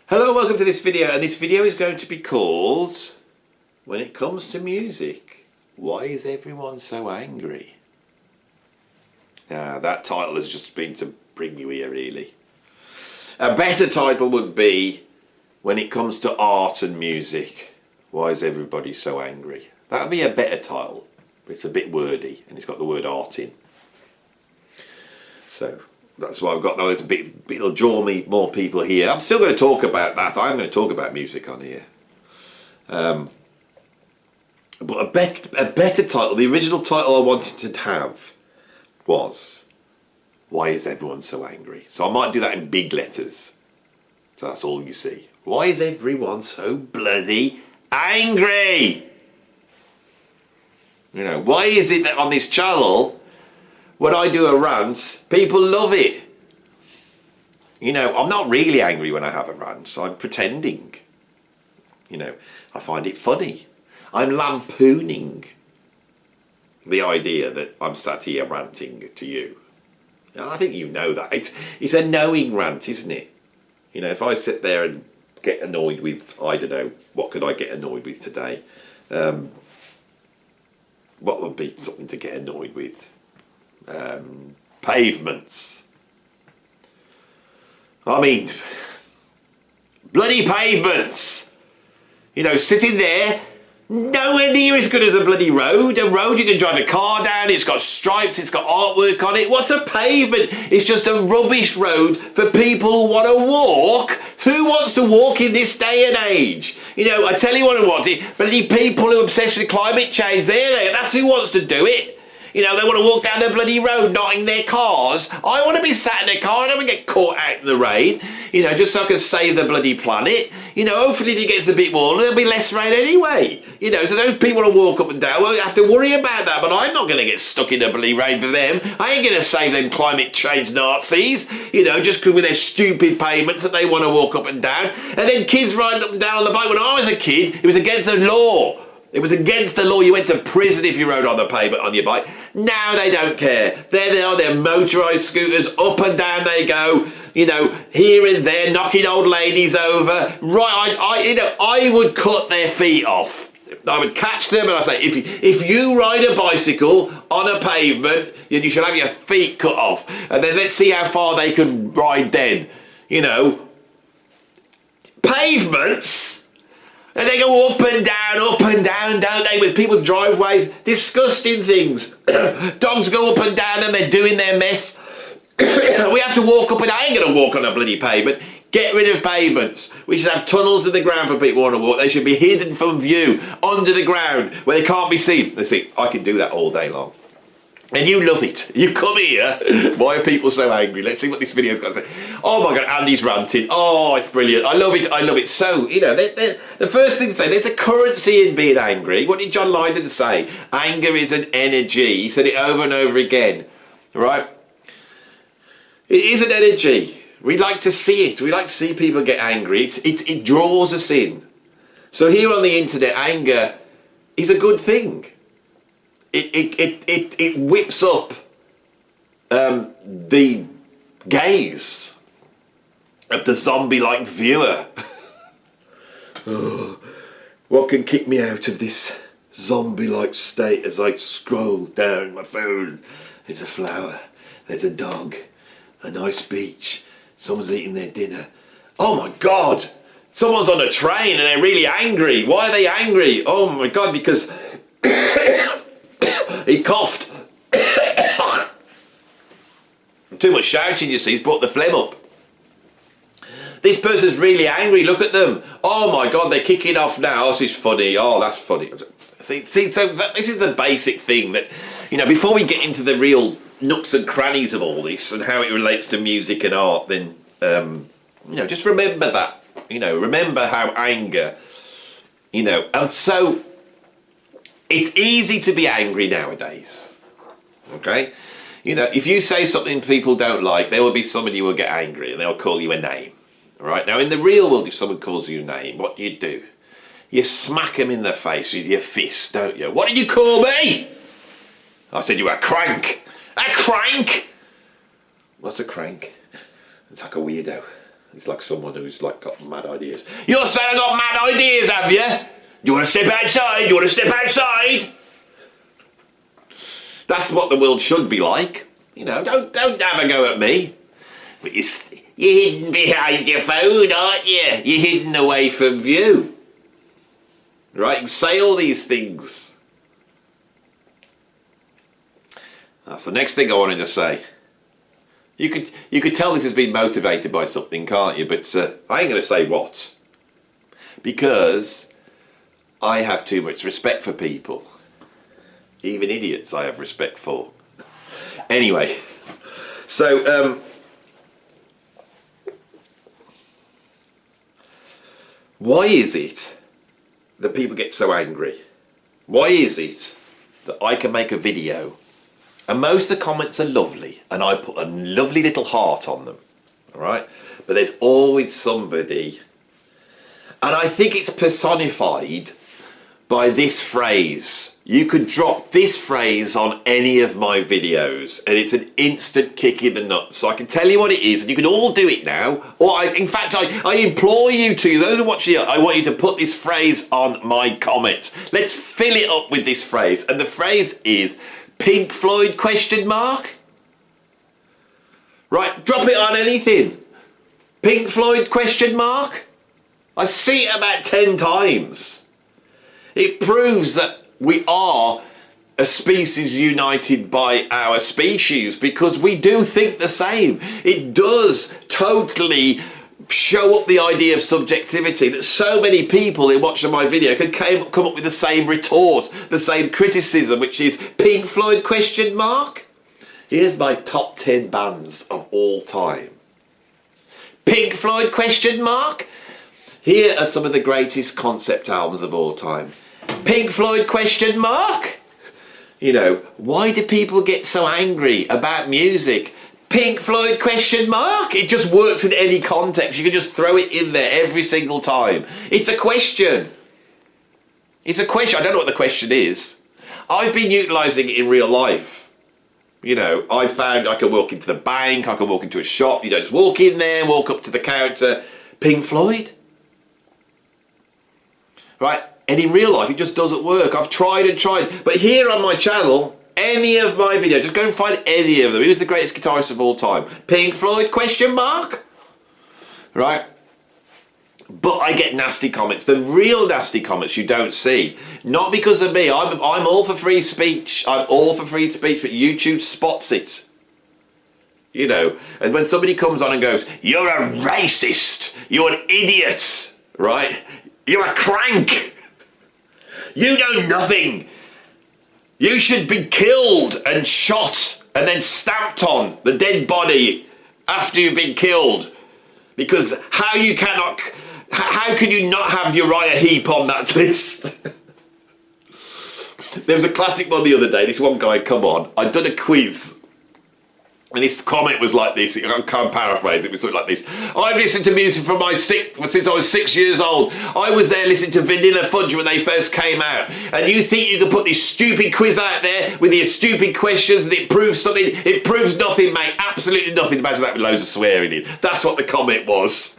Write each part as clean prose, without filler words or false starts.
Hello, welcome to this video, and this video is going to be called, When It Comes to Music, Why Is Everyone So Angry? Now, that title has just been to bring you here, really. A better title would be, When It Comes to Art and Music, Why Is Everybody So Angry? That would be a better title, but it's a bit wordy, and it's got the word art in. So that's why I've got those it'll draw me more people here. I'm still going to talk about that. I'm going to talk about music on here. But a better title, the original title I wanted to have was, Why Is Everyone So Angry? So I might do that in big letters. So that's all you see. Why is everyone so bloody angry? You know, why is it that on this channel, when I do a rant, people love it? You know, I'm not really angry when I have a rant. I'm pretending. You know, I find it funny. I'm lampooning the idea that I'm sat here ranting to you. And I think you know that. It's a knowing rant, isn't it? You know, if I sit there and get annoyed with, I don't know, what could I get annoyed with today? What would be something to get annoyed with? Pavements. I mean, bloody pavements. You know, sitting there, nowhere near as good as a bloody road. A road you can drive a car down, it's got stripes, it's got artwork on it. What's a pavement? It's just a rubbish road for people who want to walk. Who wants to walk in this day and age? You know, I tell you what I want it, bloody people who are obsessed with climate change, that's who wants to do it. You know, they want to walk down the bloody road, not in their cars. I want to be sat in a car. I don't want to get caught out in the rain, you know, just so I can save the bloody planet. You know, hopefully if it gets a bit warmer, there'll be less rain anyway. You know, so those people want to walk up and down, well, you have to worry about that, but I'm not going to get stuck in the bloody rain for them. I ain't going to save them climate change Nazis, you know, just with their stupid pavements that they want to walk up and down. And then kids riding up and down on the bike. When I was a kid, it was against the law. It was against the law. You went to prison if you rode on the pavement on your bike. Now they don't care. There they are, they're motorised scooters, up and down they go, you know, here and there, knocking old ladies over. Right, I would cut their feet off. I would catch them and I'd say, if you ride a bicycle on a pavement, then you should have your feet cut off. And then let's see how far they can ride then. You know, pavements. And they go up and down, don't they, with people's driveways. Disgusting things. Dogs go up and down and they're doing their mess. We have to walk up, and I ain't going to walk on a bloody pavement. Get rid of pavements. We should have tunnels in the ground for people who want to walk. They should be hidden from view, under the ground, where they can't be seen. They see, I can do that all day long. And you love it. You come here. Why are people so angry? Let's see what this video's got to say. Oh my God, Andy's ranting. Oh, it's brilliant. I love it. I love it. So, you know, the first thing to say, there's a currency in being angry. What did John Lydon say? Anger is an energy. He said it over and over again. Right? It is an energy. We like to see it. We like to see people get angry. It draws us in. So here on the internet, anger is a good thing. It whips up the gaze of the zombie-like viewer. Oh, what can kick me out of this zombie-like state as I scroll down my phone? There's a flower, there's a dog, a nice beach, someone's eating their dinner. Oh my God, someone's on a train and they're really angry. Why are they angry? Oh my God, because he coughed. Too much shouting, you see, he's brought the phlegm up. This person's really angry, look at them. Oh my God, they're kicking off now. Oh, this is funny. Oh, that's funny. See, so this is the basic thing that, you know, before we get into the real nooks and crannies of all this and how it relates to music and art, then, you know, just remember that. You know, remember how anger, you know, and so it's easy to be angry nowadays, okay? You know, if you say something people don't like, there will be somebody who will get angry and they'll call you a name, all right? Now, in the real world, if someone calls you a name, what do? You smack them in the face with your fist, don't you? What did you call me? I said you were a crank. A crank? What's a crank? It's like a weirdo. It's like someone who's like got mad ideas. You're saying I've got mad ideas, have you? Do you want to step outside? Do you want to step outside? That's what the world should be like. You know, don't have a go at me. But you're hidden behind your phone, aren't you? You're hidden away from view. Right? You can say all these things. That's the next thing I wanted to say. You could tell this has been motivated by something, can't you? But I ain't going to say what. Because I have too much respect for people. Even idiots I have respect for. Anyway, so why is it that people get so angry? Why is it that I can make a video and most of the comments are lovely and I put a lovely little heart on them, all right? But there's always somebody, and I think it's personified by this phrase. You could drop this phrase on any of my videos and it's an instant kick in the nuts. So I can tell you what it is and you can all do it now. Or in fact, I implore you to, those who are watching it, I want you to put this phrase on my comments. Let's fill it up with this phrase. And the phrase is Pink Floyd ? Right, drop it on anything. Pink Floyd ? I see it about 10 times. It proves that we are a species united by our species because we do think the same. It does totally show up the idea of subjectivity that so many people in watching my video could come up with the same retort, the same criticism, which is Pink Floyd ? Here's my top 10 bands of all time. Pink Floyd ? Here are some of the greatest concept albums of all time. Pink Floyd ? You know, why do people get so angry about music? Pink Floyd ? It just works in any context. You can just throw it in there every single time. It's a question. It's a question. I don't know what the question is. I've been utilising it in real life. You know, I found I can walk into the bank, I can walk into a shop. You don't just walk in there, walk up to the counter. Pink Floyd? Right? And in real life, it just doesn't work. I've tried and tried. But here on my channel, any of my videos, just go and find any of them. Who's the greatest guitarist of all time? Pink Floyd ? Right? But I get nasty comments. The real nasty comments you don't see. Not because of me. I'm all for free speech. I'm all for free speech, but YouTube spots it. You know, and when somebody comes on and goes, "You're a racist. You're an idiot." Right? "You're a crank. You know nothing. You should be killed and shot and then stamped on the dead body after you've been killed. Because how can you not have Uriah Heep on that list?" There was a classic one the other day. This one guy had come on. I'd done a quiz. And his comment was like this, I can't paraphrase, it was something like this. "I've listened to music since I was 6 years old. I was there listening to Vanilla Fudge when they first came out. And you think you can put this stupid quiz out there with your stupid questions and it proves something? It proves nothing, mate. Absolutely nothing." Imagine that with loads of swearing in. That's what the comment was.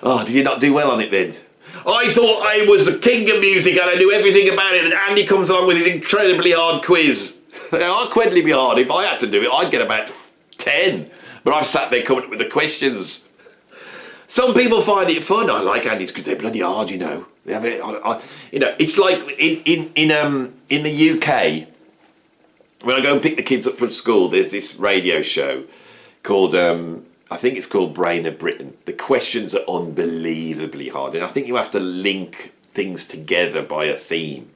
Oh, did you not do well on it then? "I thought I was the king of music and I knew everything about it. And Andy comes along with his incredibly hard quiz." I'd incredibly be hard. If I had to do it, I'd get about 10. But I've sat there coming up with the questions. Some people find it fun. I like Andy's because they're bloody hard, you know. You know, it's like in the UK, when I go and pick the kids up from school, there's this radio show called I think it's called Brain of Britain. The questions are unbelievably hard, and I think you have to link things together by a theme.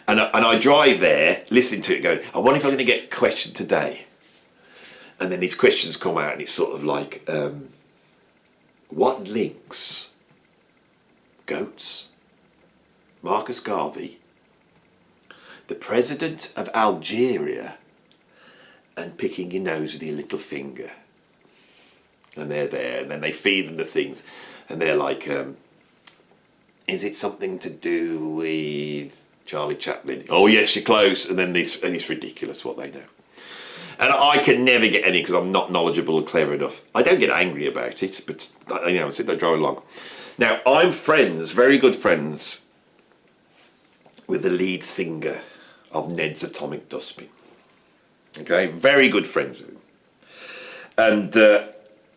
And I drive there, listening to it, going, I wonder if I'm going to get a question today. And then these questions come out, and it's sort of like, what links goats, Marcus Garvey, the president of Algeria, and picking your nose with your little finger? And they're there, and then they feed them the things, and they're like, is it something to do with Charlie Chaplin? Oh yes, you're close. And then and it's ridiculous what they know. And I can never get any because I'm not knowledgeable or clever enough. I don't get angry about it, but I sit there driving along. Now, I'm friends, very good friends, with the lead singer of Ned's Atomic Dustbin. Okay, very good friends with him. And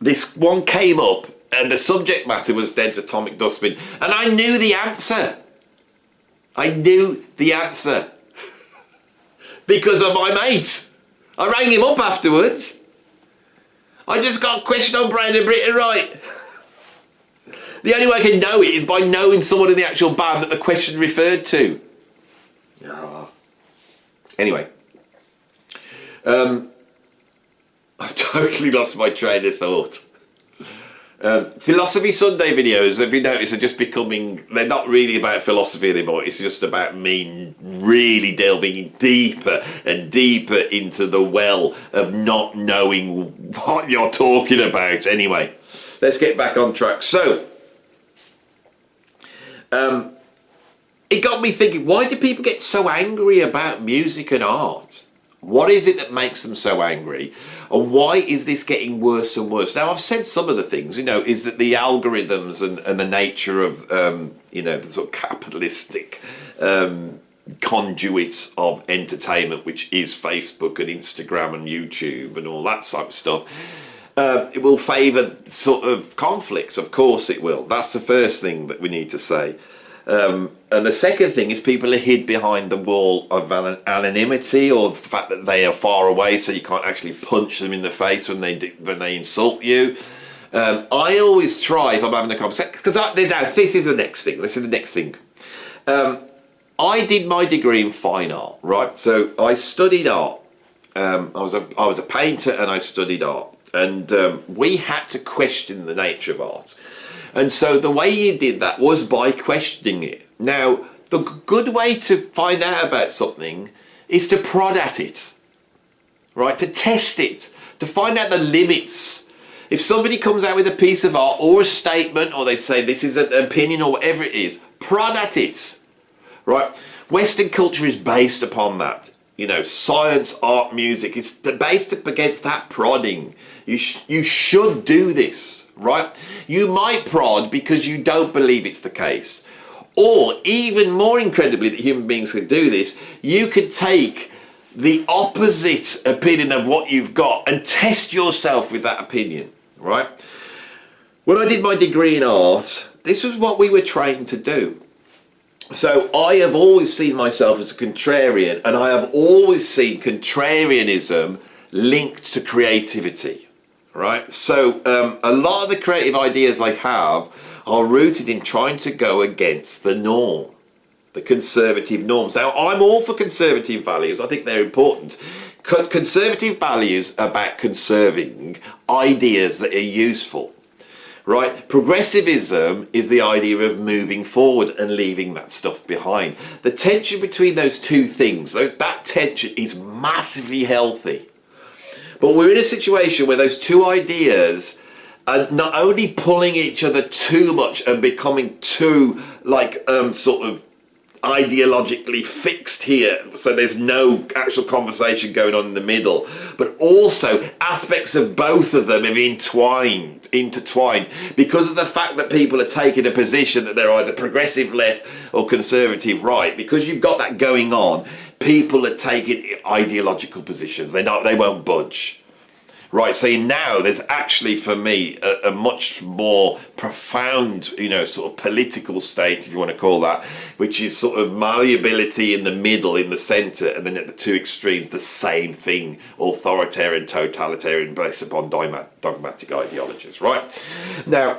this one came up, and the subject matter was Ned's Atomic Dustbin, and I knew the answer. I knew the answer because of my mate. I rang him up afterwards. I just got a question on Brown and Britain right. The only way I can know it is by knowing someone in the actual band that the question referred to. Oh. Anyway, I've totally lost my train of thought. Philosophy Sunday videos, have you noticed, are just becoming, they're not really about philosophy anymore. It's just about me really delving deeper and deeper into the well of not knowing what you're talking about. Anyway, let's get back on track. So, it got me thinking, why do people get so angry about music and art? What is it that makes them so angry? And why is this getting worse and worse? Now, I've said some of the things, is that the algorithms and the nature of, the sort of capitalistic conduits of entertainment, which is Facebook and Instagram and YouTube and all that type of stuff, it will favour sort of conflicts. Of course it will. That's the first thing that we need to say. And the second thing is people are hid behind the wall of anonymity, or the fact that they are far away, so you can't actually punch them in the face when they insult you. I always try, if I'm having a conversation, because this is the next thing. This is the next thing. I did my degree in fine art, right? So I studied art. I was a painter, and I studied art, and we had to question the nature of art. And so the way you did that was by questioning it. Now, the good way to find out about something is to prod at it, right? To test it, to find out the limits. If somebody comes out with a piece of art or a statement, or they say this is an opinion or whatever it is, prod at it, right? Western culture is based upon that. Science, art, music, it's based up against that prodding. You should do this. Right? You might prod because you don't believe it's the case. Or, even more incredibly that human beings can do this, you could take the opposite opinion of what you've got and test yourself with that opinion. Right? When I did my degree in art, this was what we were trained to do. So I have always seen myself as a contrarian, and I have always seen contrarianism linked to creativity. Right, so a lot of the creative ideas I have are rooted in trying to go against the norm, the conservative norms. Now, I'm all for conservative values. I think they're important. Conservative values are about conserving ideas that are useful. Right, progressivism is the idea of moving forward and leaving that stuff behind. The tension between those two things, that tension is massively healthy. But we're in a situation where those two ideas are not only pulling each other too much and becoming too, sort of ideologically fixed here, so there's no actual conversation going on in the middle, but also aspects of both of them are intertwined because of the fact that people are taking a position that they're either progressive left or conservative right. Because you've got that going on, people are taking ideological positions. They won't budge. Right, so now there's actually, for me, a much more profound, sort of political state, if you want to call that, which is sort of malleability in the middle, in the centre, and then at the two extremes, the same thing, authoritarian, totalitarian, based upon dogmatic ideologies, right? Now,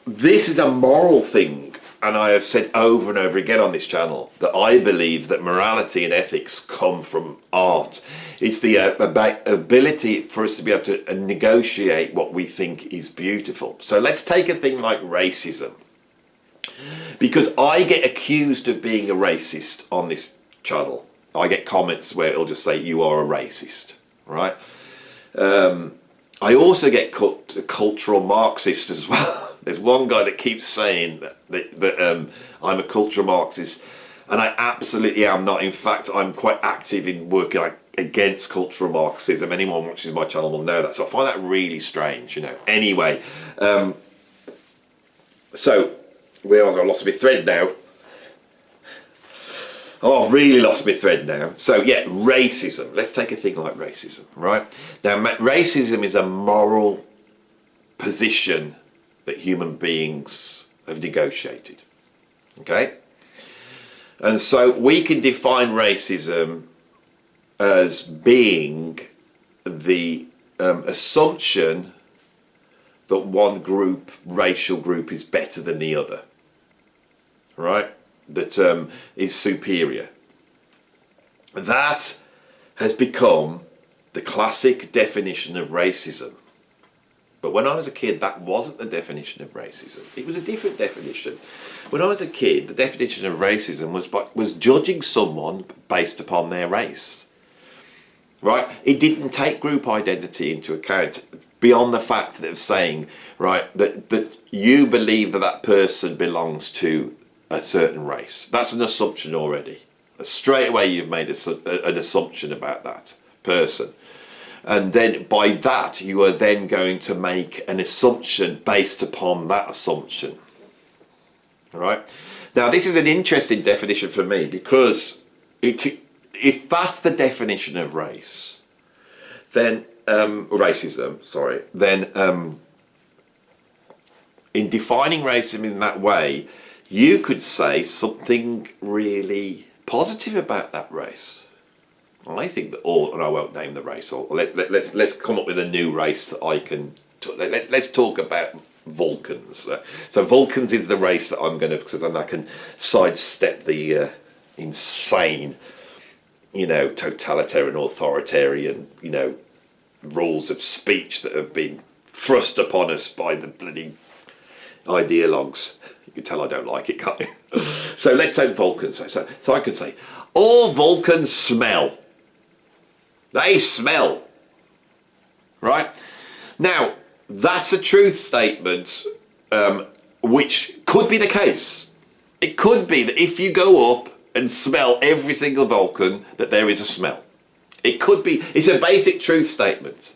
this is a moral thing, and I have said over and over again on this channel that I believe that morality and ethics come from art. It's the ability for us to be able to negotiate what we think is beautiful. So let's take a thing like racism. Because I get accused of being a racist on this channel. I get comments where it'll just say, you are a racist, right? I also get called a cultural Marxist as well. There's one guy that keeps saying that I'm a cultural Marxist, and I absolutely am not. In fact, I'm quite active in working. against cultural Marxism. Anyone watches my channel will know that. So I find that really strange, you know. Anyway, so where was I? I lost my thread now. Oh, I've really lost my thread now. So yeah, racism. Let's take a thing like racism, right? Now, racism is a moral position that human beings have negotiated, okay? And so we can define racism as being the assumption that one group, racial group, is better than the other, right? That is superior. That has become the classic definition of racism. But when I was a kid, that wasn't the definition of racism. It was a different definition. When I was a kid, the definition of racism was judging someone based upon their race. Right? It didn't take group identity into account beyond the fact that it was saying, right, that you believe that person belongs to a certain race. That's an assumption already. Straight away you've made an assumption about that person. And then by that you are then going to make an assumption based upon that assumption. All right? Now this is an interesting definition for me, because if that's the definition of race, then racism, sorry, then in defining racism in that way, you could say something really positive about that race. I think that and I won't name the race. Or let's come up with a new race that I can. Let's talk about Vulcans. So Vulcans is the race that I'm going to, because then I can sidestep the insane, you know, totalitarian, authoritarian, you know, rules of speech that have been thrust upon us by the bloody ideologues. You can tell I don't like it, can't you? So let's say Vulcans. So I could say, all Vulcans smell. They smell. Right? Now, that's a truth statement, which could be the case. It could be that if you go up and smell every single Vulcan, that there is a smell. It could be. It's a basic truth statement.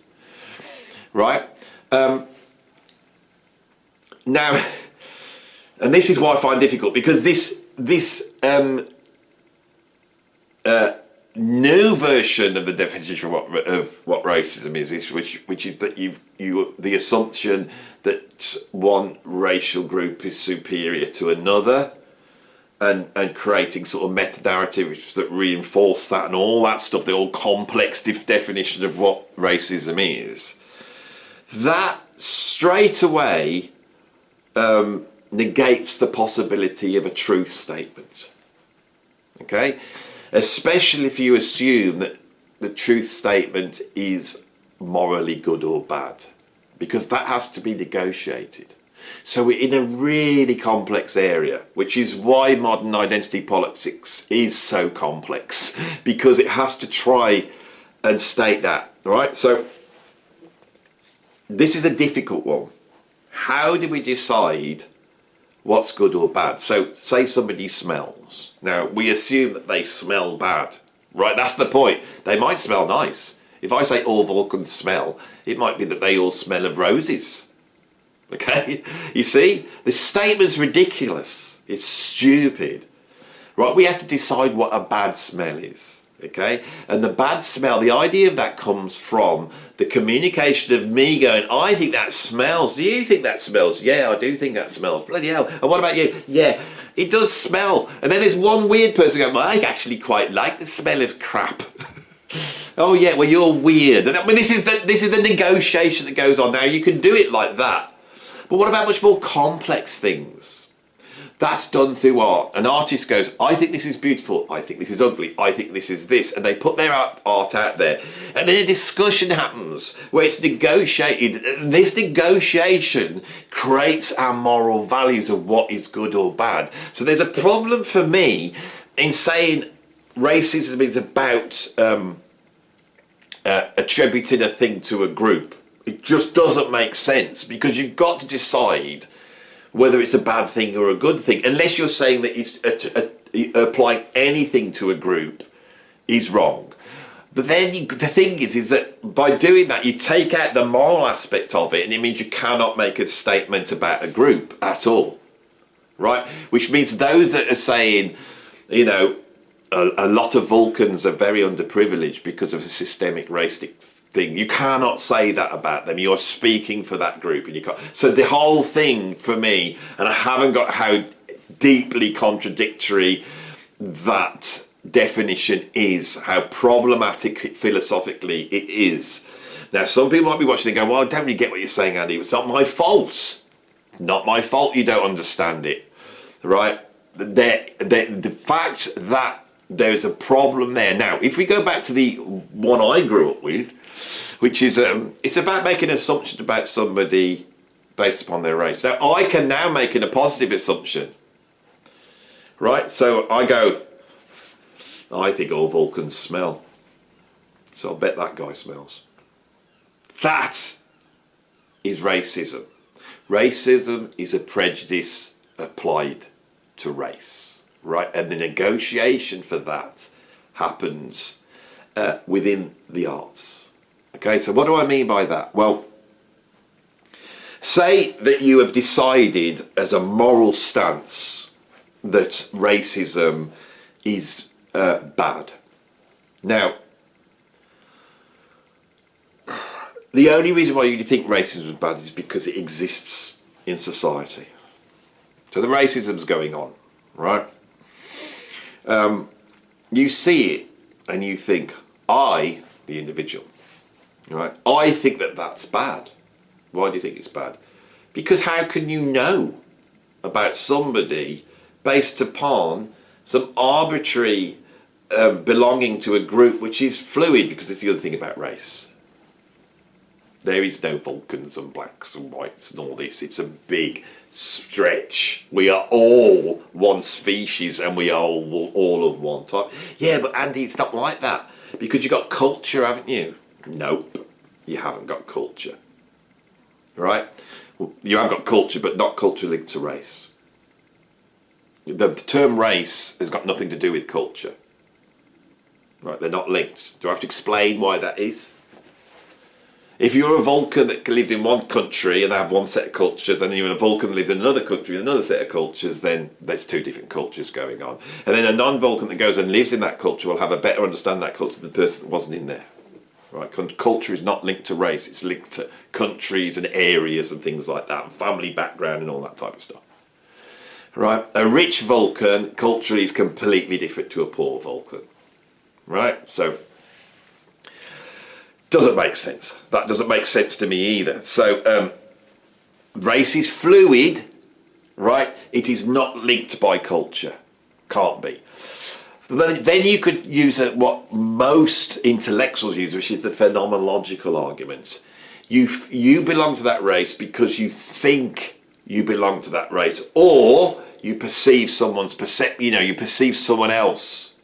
Right? Now, and this is what I find difficult, because this new version of the definition of what racism is which is that the assumption that one racial group is superior to another, and creating sort of meta-narratives that reinforce that and all that stuff, the all complex definition of what racism is, that straight away negates the possibility of a truth statement. Okay? Especially if you assume that the truth statement is morally good or bad, because that has to be negotiated. So we're in a really complex area, which is why modern identity politics is so complex, because it has to try and state that, right? So this is a difficult one. How do we decide what's good or bad? So say somebody smells. Now we assume that they smell bad, right? That's the point. They might smell nice. If I say all Vulcans smell, it might be that they all smell of roses. Okay? You see? This statement's ridiculous. It's stupid. Right? We have to decide what a bad smell is. Okay? And the bad smell, the idea of that comes from the communication of me going, I think that smells. Do you think that smells? Yeah, I do think that smells. Bloody hell. And what about you? Yeah, it does smell. And then there's one weird person going, well, I actually quite like the smell of crap. Oh yeah, well you're weird. And I mean, this is the negotiation that goes on now. You can do it like that. But what about much more complex things? That's done through art. An artist goes, I think this is beautiful, I think this is ugly, I think this is this. And they put their art out there. And then a discussion happens where it's negotiated. This negotiation creates our moral values of what is good or bad. So there's a problem for me in saying racism is about attributing a thing to a group. It just doesn't make sense, because you've got to decide whether it's a bad thing or a good thing, unless you're saying that it's applying anything to a group is wrong. But then the thing is that by doing that, you take out the moral aspect of it, and it means you cannot make a statement about a group at all, right? Which means those that are saying, you know, a lot of Vulcans are very underprivileged because of a systemic racistic thing. You cannot say that about them. You're speaking for that group, and you can't. So the whole thing for me, and I haven't got how deeply contradictory that definition is, how problematic philosophically it is. Now, some people might be watching and go, well, I don't really get what you're saying, Andy. It's not my fault. It's not my fault you don't understand it, right? The fact that there's a problem there. Now, if we go back to the one I grew up with, which is, it's about making an assumption about somebody based upon their race. Now, I can now make a positive assumption, right? So I go, I think all Vulcans smell. So I'll bet that guy smells. That is racism. Racism is a prejudice applied to race, right? And the negotiation for that happens within the arts. Okay, so what do I mean by that? Well, say that you have decided as a moral stance that racism is bad. Now, the only reason why you think racism is bad is because it exists in society. So the racism's going on, right? You see it and you think, I, the individual, right? I think that that's bad. Why do you think it's bad? Because how can you know about somebody based upon some arbitrary belonging to a group which is fluid? Because it's the other thing about race. There is no Vulcans and blacks and whites and all this. It's a big stretch. We are all one species and we are all of one type. Yeah, but Andy, it's not like that. Because you've got culture, haven't you? Nope, you haven't got culture. Right? You have got culture, but not culture linked to race. The term race has got nothing to do with culture. Right? They're not linked. Do I have to explain why that is? If you're a Vulcan that lives in one country and they have one set of cultures, and then you're a Vulcan that lives in another country with another set of cultures, then there's two different cultures going on. And then a non-Vulcan that goes and lives in that culture will have a better understanding of that culture than the person that wasn't in there. Right? Culture is not linked to race, it's linked to countries and areas and things like that, and family background and all that type of stuff. Right? A rich Vulcan culture is completely different to a poor Vulcan. Right? So doesn't make sense. That doesn't make sense to me either. So race is fluid, right? It is not linked by culture. Can't be. Then you could use what most intellectuals use, which is the phenomenological argument. You belong to that race because you think you belong to that race, or you perceive someone's you perceive someone else.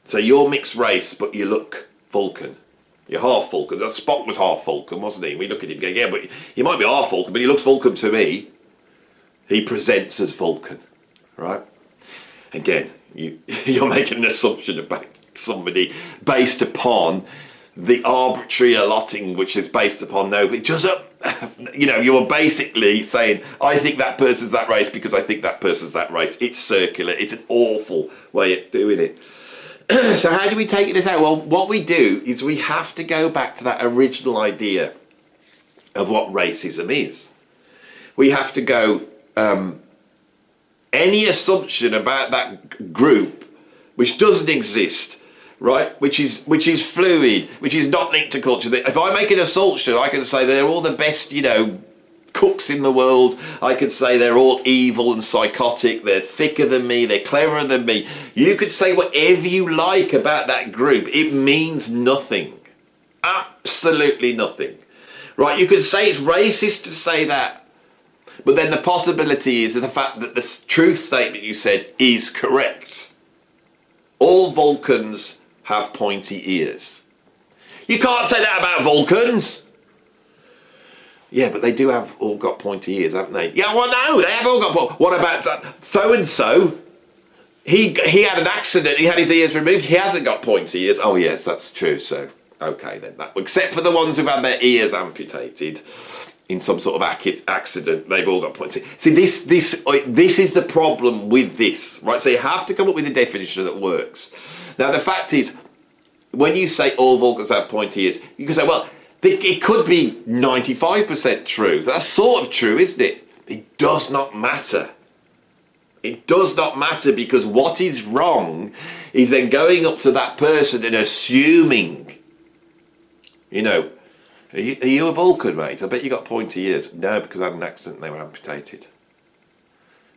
So you're mixed race, but you look Vulcan. You're half Vulcan. That Spock was half Vulcan, wasn't he? We look at him and go, yeah, but he might be half Vulcan, but he looks Vulcan to me. He presents as Vulcan, right? Again, you're making an assumption about somebody based upon the arbitrary allotting, which is based upon no. It doesn't. You're basically saying, I think that person's that race because I think that person's that race. It's circular. It's an awful way of doing it. So how do we take this out? Well, what we do is we have to go back to that original idea of what racism is. We have to go, any assumption about that group which doesn't exist, right, which is fluid, which is not linked to culture. If I make an assumption, I can say they're all the best, cooks in the world. I could say they're all evil and psychotic, they're thicker than me, they're cleverer than me. You could say whatever you like about that group. It means nothing. Absolutely nothing. Right? You could say it's racist to say that. But then the possibility is the fact that the truth statement you said is correct. All Vulcans have pointy ears. You can't say that about Vulcans. Yeah, but they do have all got pointy ears, haven't they? Yeah, well, no, they have all got. What about so-and-so? he had an accident, he had his ears removed, he hasn't got pointy ears. Oh yes, that's true, so okay then. Except for the ones who've had their ears amputated in some sort of accident, they've all got pointy. See, this is the problem with this, right? So you have to come up with a definition that works. Now the fact is, when you say all Vulcans have pointy ears, you can say, well, it could be 95% true. That's sort of true, isn't it? It does not matter. It does not matter, because what is wrong is then going up to that person and assuming, you know, are you a Vulcan, mate? I bet you got pointy ears. No, because I had an accident and they were amputated.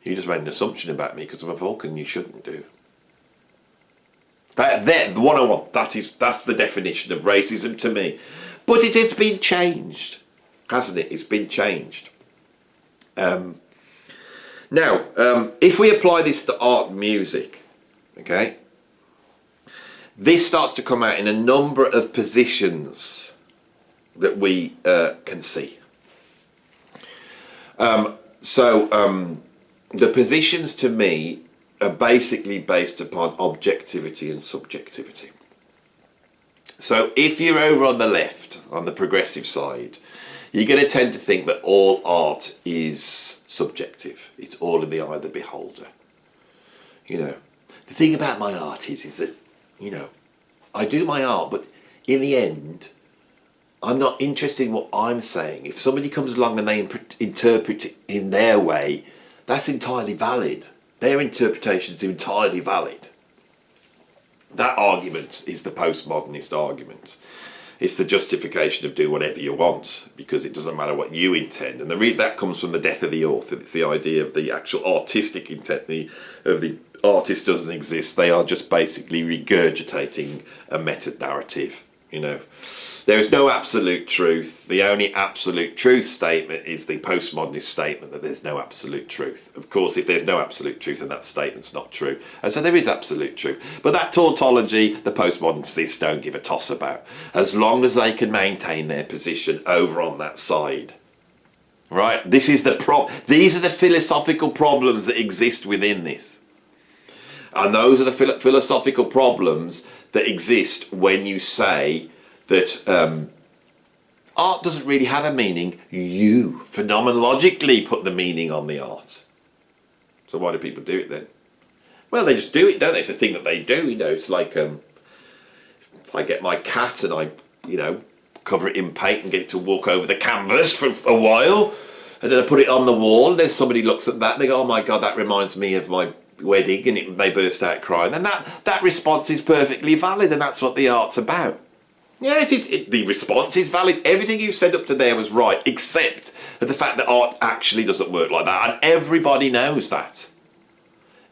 You just made an assumption about me because I'm a Vulcan. You shouldn't do. That 101. That's the definition of racism to me. But it has been changed, hasn't it? It's been changed. Now, if we apply this to art and music, okay, this starts to come out in a number of positions that we can see. The positions to me are basically based upon objectivity and subjectivity. So if you're over on the left, on the progressive side, you're going to tend to think that all art is subjective. It's all in the eye of the beholder. You know, the thing about my art is that, you know, I do my art, but in the end, I'm not interested in what I'm saying. If somebody comes along and they interpret it in their way, that's entirely valid. Their interpretation is entirely valid. That argument is the postmodernist argument. It's the justification of do whatever you want, because it doesn't matter what you intend. And that comes from the death of the author. It's the idea of the actual artistic intent of the artist doesn't exist. They are just basically regurgitating a meta-narrative, you know. There is no absolute truth. The only absolute truth statement is the postmodernist statement that there's no absolute truth. Of course, if there's no absolute truth, then that statement's not true. And so there is absolute truth. But that tautology, the postmodernists don't give a toss about, as long as they can maintain their position over on that side. Right? This is these are the philosophical problems that exist within this. And those are the philosophical problems that exist when you say that art doesn't really have a meaning. You phenomenologically put the meaning on the art. So why do people do it then? Well, they just do it, don't they? It's a thing that they do, you know. It's like I get my cat and I, you know, cover it in paint and get it to walk over the canvas for a while, and then I put it on the wall, and then somebody looks at that and they go, oh my God, that reminds me of my wedding, and they burst out crying. And that response is perfectly valid, and that's what the art's about. Yeah, the response is valid. Everything you said up to there was right, except for the fact that art actually doesn't work like that. And everybody knows that.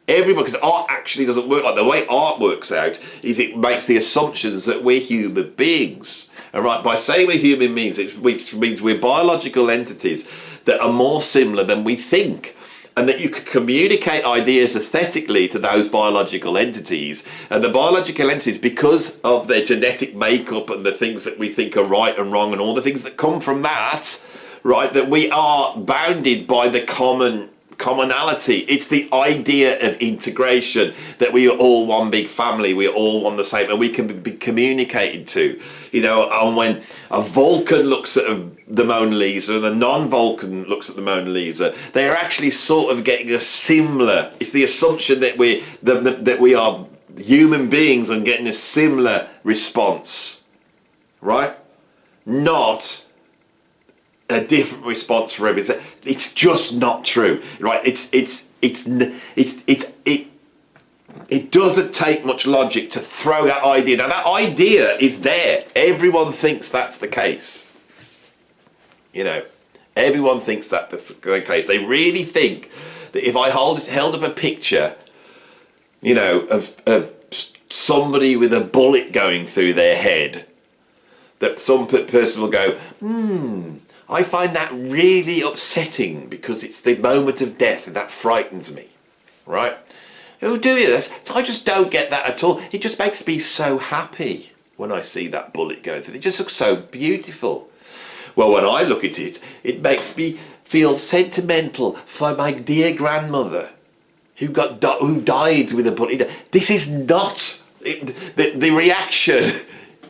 Everybody, because art actually doesn't work like that. The way art works out is it makes the assumptions that we're human beings. And right, by saying we're human beings, which means we're biological entities that are more similar than we think. And that you can communicate ideas aesthetically to those biological entities. And the biological entities, because of their genetic makeup and the things that we think are right and wrong and all the things that come from that, right, that we are bounded by the commonality. It's the idea of integration, that we are all one big family, we are all one the same, and we can be communicated to. You know, and when a Vulcan looks at the Mona Lisa and the non-Vulcan looks at the Mona Lisa, they are actually sort of getting a similar, it's the assumption that we are human beings and getting a similar response, right? Not a different response for everything. It's just not true, right? It doesn't take much logic to throw that idea. Now that idea is there. Everyone thinks that's the case. You know, everyone thinks that's the case. They really think that if I held up a picture, you know, of somebody with a bullet going through their head, that some person will go, I find that really upsetting because it's the moment of death and that frightens me, right? Who do this? I just don't get that at all. It just makes me so happy when I see that bullet going through. It just looks so beautiful. Well, when I look at it, it makes me feel sentimental for my dear grandmother who died with a bullet. This is not the reaction.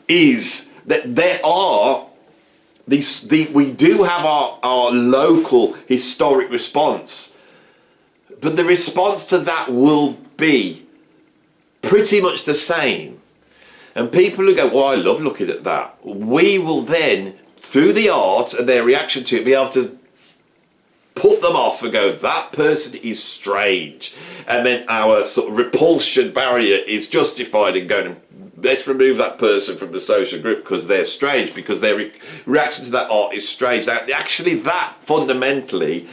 Is that there are we do have our local historic response, but the response to that will be pretty much the same. And people who go, well, I love looking at that, we will then, through the art and their reaction to it, be able to put them off and go, that person is strange. And then our sort of repulsion barrier is justified in going, let's remove that person from the social group because they're strange, because their reaction to that art is strange. Now, actually, that fundamentally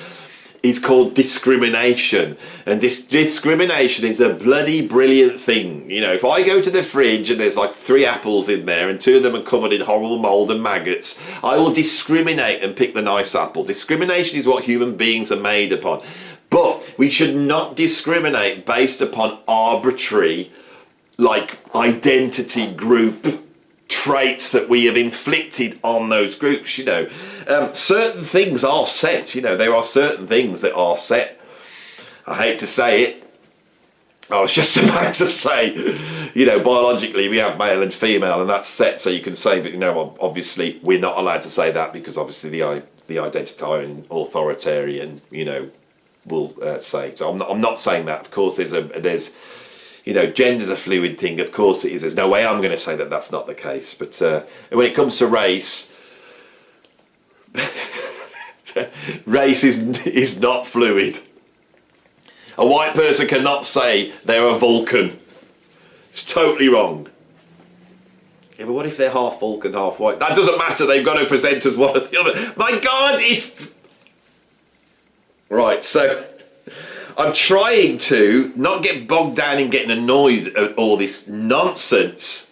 is called discrimination. And discrimination is a bloody brilliant thing. You know, if I go to the fridge and there's like 3 apples in there and 2 of them are covered in horrible mould and maggots, I will discriminate and pick the nice apple. Discrimination is what human beings are made upon. But we should not discriminate based upon arbitrary, like, identity group traits that we have inflicted on those groups. You know, certain things are set. You know, there are certain things that are set. I hate to say it. I was just about to say, you know, biologically we have male and female, and that's set. So you can say, but you know, obviously we're not allowed to say that because obviously the identitarian authoritarian, you know, will say. So I'm not saying that. Of course, there's you know, gender's a fluid thing. Of course it is. There's no way I'm going to say that that's not the case. But when it comes to race, race is not fluid. A white person cannot say they're a Vulcan. It's totally wrong. Yeah, but what if they're half Vulcan, half white? That doesn't matter. They've got to present as one or the other. My God, it's... Right, so... I'm trying to not get bogged down in getting annoyed at all this nonsense.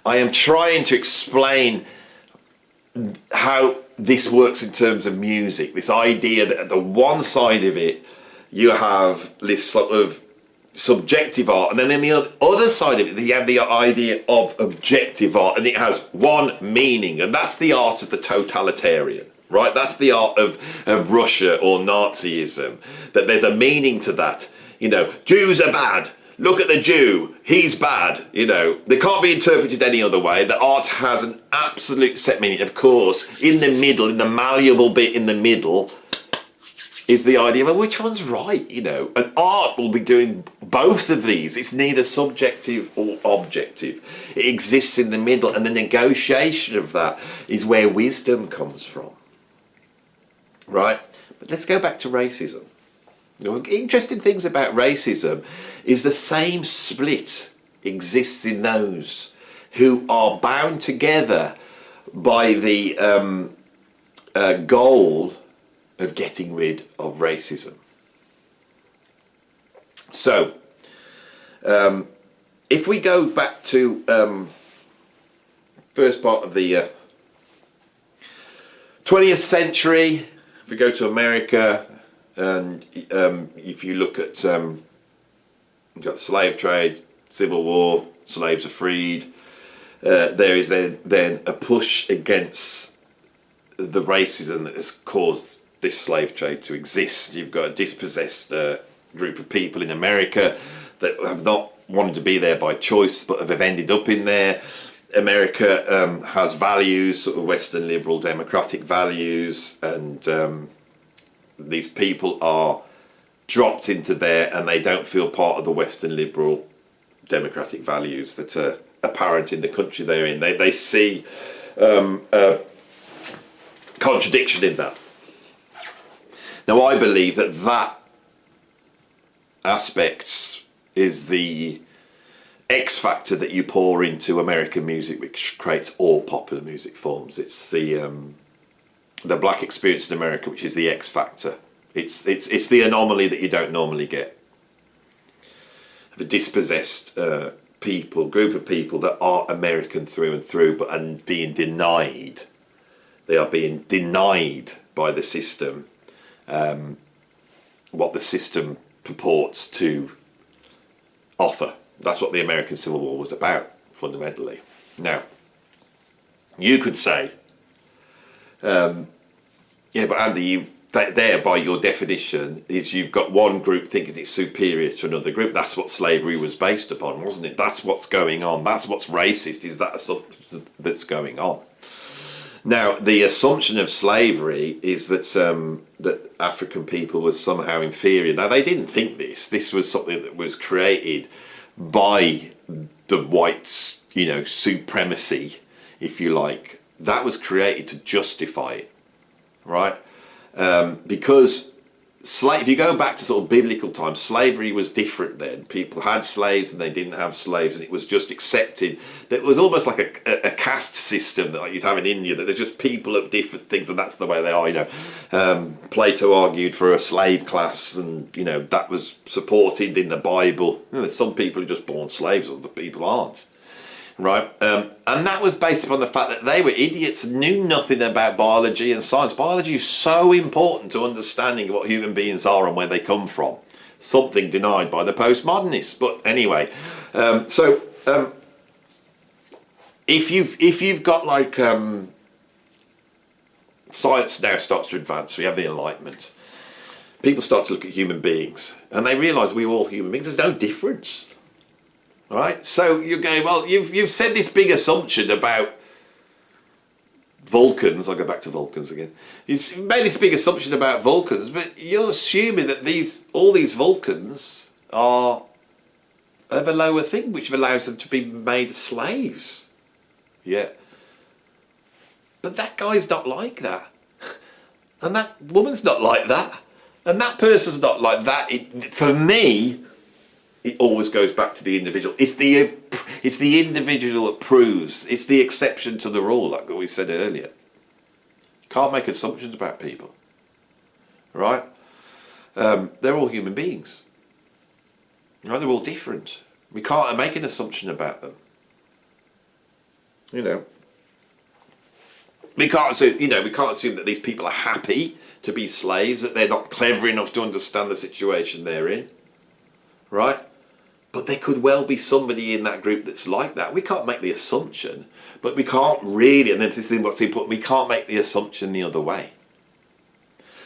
I am trying to explain how this works in terms of music. This idea that at the one side of it, you have this sort of subjective art, and then in the other side of it, you have the idea of objective art, and it has one meaning, and that's the art of the totalitarian. Right, that's the art of Russia or Nazism, that there's a meaning to that. You know, Jews are bad. Look at the Jew. He's bad. You know, they can't be interpreted any other way. The art has an absolute set meaning. Of course, in the middle, in the malleable bit in the middle, is the idea of which one's right, you know. And art will be doing both of these. It's neither subjective or objective. It exists in the middle, and the negotiation of that is where wisdom comes from. Right, but let's go back to racism. Interesting things about racism is the same split exists in those who are bound together by the goal of getting rid of racism. So, if we go back to first part of the 20th century, if we go to America, and if you look at, you've got the slave trade, Civil War, slaves are freed, there is then a push against the racism that has caused this slave trade to exist. You've got a dispossessed group of people in America that have not wanted to be there by choice but have ended up in there. America has values, sort of Western liberal democratic values, and these people are dropped into there and they don't feel part of the Western liberal democratic values that are apparent in the country they're in. They see a contradiction in that. Now, I believe that aspect is the X factor that you pour into American music, which creates all popular music forms. It's the black experience in America, which is the X factor. It's the anomaly that you don't normally get. Of a dispossessed group of people that are American through and through, but are being denied. They are being denied by the system what the system purports to offer. That's what the American Civil War was about, fundamentally. Now, you could say, yeah, but Andy, that there, by your definition, is you've got one group thinking it's superior to another group. That's what slavery was based upon, wasn't it? That's what's going on. That's what's racist, is that assumption that's going on. Now, the assumption of slavery is that that African people were somehow inferior. Now, they didn't think this. This was something that was created by the whites, supremacy, if you like. That was created to justify it, right? Because if you go back to sort of biblical times, slavery was different then. People had slaves and they didn't have slaves, and it was just accepted. That was almost like a caste system that you'd have in India, that they're just people of different things, and that's the way they are. Plato argued for a slave class, and that was supported in the Bible. There's some people who are just born slaves, other people aren't. Right, and that was based upon the fact that they were idiots and knew nothing about biology and science. Biology is so important to understanding what human beings are and where they come from. Something denied by the postmodernists. But anyway, if you've got like science now starts to advance, we have the Enlightenment. People start to look at human beings and they realise we're all human beings. There's no difference. Right, so you're going, well, you've said this big assumption about Vulcans. I'll go back to Vulcans again. You've made this big assumption about Vulcans, but you're assuming that all these Vulcans are of a lower thing, which allows them to be made slaves. Yeah. But that guy's not like that. And that woman's not like that. And that person's not like that. For me, it always goes back to the individual. It's the individual that proves. It's the exception to the rule, like we said earlier. You can't make assumptions about people, right? They're all human beings, right? They're all different. We can't make an assumption about them. We can't assume. We can't assume that these people are happy to be slaves, that they're not clever enough to understand the situation they're in, right? But there could well be somebody in that group that's like that. We can't make the assumption, but we can't really, and this is what's important, we can't make the assumption the other way.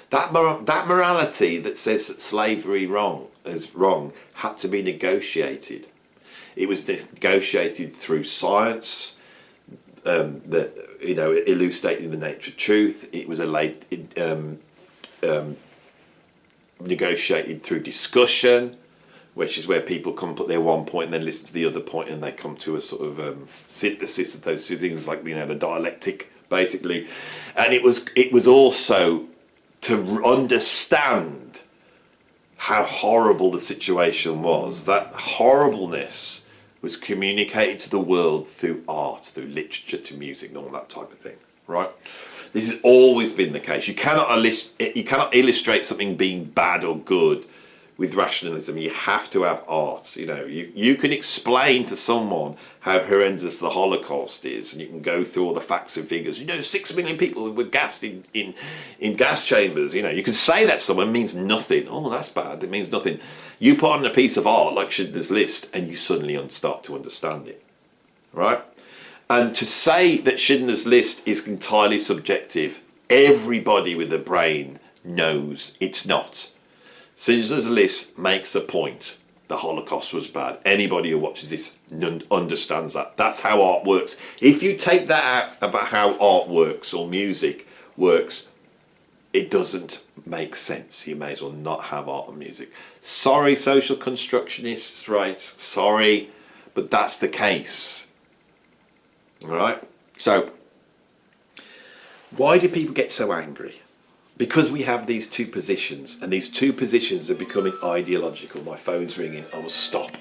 That morality that says that slavery is wrong had to be negotiated. It was negotiated through science, elucidating the nature of truth. It was negotiated through discussion, which is where people come put their one point and then listen to the other point, and they come to a sort of synthesis of those two things, like the dialectic, basically. And it was also to understand how horrible the situation was. That horribleness was communicated to the world through art, through literature, to music, and all that type of thing. Right? This has always been the case. You cannot illustrate something being bad or good with rationalism. You have to have art. You can explain to someone how horrendous the Holocaust is, and you can go through all the facts and figures. 6 million people were gassed in gas chambers. You can say that to someone, means nothing. Oh, that's bad. It means nothing. You put on a piece of art like Schindler's List, and you suddenly start to understand it, right? And to say that Schindler's List is entirely subjective, everybody with a brain knows it's not. Schindler's List makes a point. The Holocaust was bad. Anybody who watches this understands that. That's how art works. If you take that out about how art works or music works, it doesn't make sense. You may as well not have art and music. Sorry, social constructionists, right? Sorry, but that's the case. All right? So, why do people get so angry? Because we have these two positions, and these two positions are becoming ideological. My phone's ringing. I will stop.